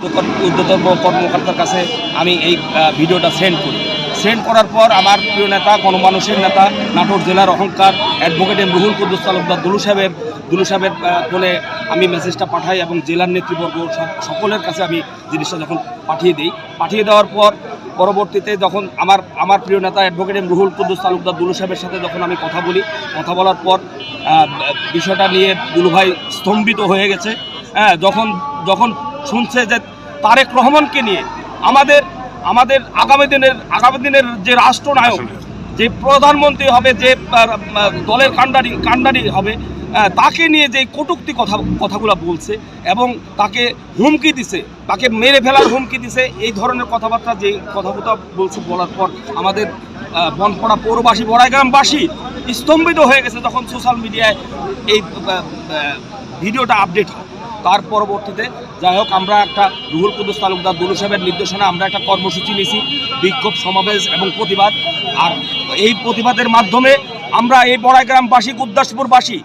ঊর্ধ্বতন কর্মকর্তার কাছে আমি এই ভিডিওটা সেন্ড করার পর আমার প্রিয় নেতা, গণমানুষের নেতা, নাটোর জেলার অহংকার অ্যাডভোকেট মুহুল কুদ্দুস তালুকদার দুলু সাহেবের ফোনে আমি মেসেজটা পাঠাই এবং জেলার নেতৃবর্গ সকলের কাছে আমি জিনিসটা যখন পাঠিয়ে দেওয়ার পর পরবর্তীতে যখন আমার প্রিয় নেতা অ্যাডভোকেট মুহুল কুদ্দুস তালুকদার দুলু সাহেবের সাথে যখন আমি কথা বলার পর বিষয়টা নিয়ে দুলুভাই স্তম্ভিত হয়ে গেছে। হ্যাঁ, যখন শুনছে যে তারেক রহমানকে নিয়ে আমাদের আগামী দিনের যে রাষ্ট্রনায়ক, যে প্রধানমন্ত্রী হবে, যে দলের কাণ্ডারি হবে, তাকে নিয়ে যে কটূক্তি কথাগুলো বলছে এবং তাকে হুমকি দিছে, তাকে মেরে ফেলার হুমকি দিছে, এই ধরনের কথাবার্তা বলছে বলার পর আমাদের বনপাড়া পৌরবাসী, বড়াইগ্রামবাসী স্তম্ভিত হয়ে গেছে যখন সোশ্যাল মিডিয়ায় এই ভিডিওটা আপডেট হয়। তার পরবর্তীতে যাই হোক, আমরা একটা রুহুল কুদ্দুস তালুকদার দুলু সাহেবের নির্দেশনা আমরা একটা কর্মসূচি নিয়েছি, বিক্ষোভ সমাবেশ এবং প্রতিবাদ। আর এই প্রতিবাদের মাধ্যমে আমরা এই বড়াইগ্রামবাসী, গুরদাসপুরবাসী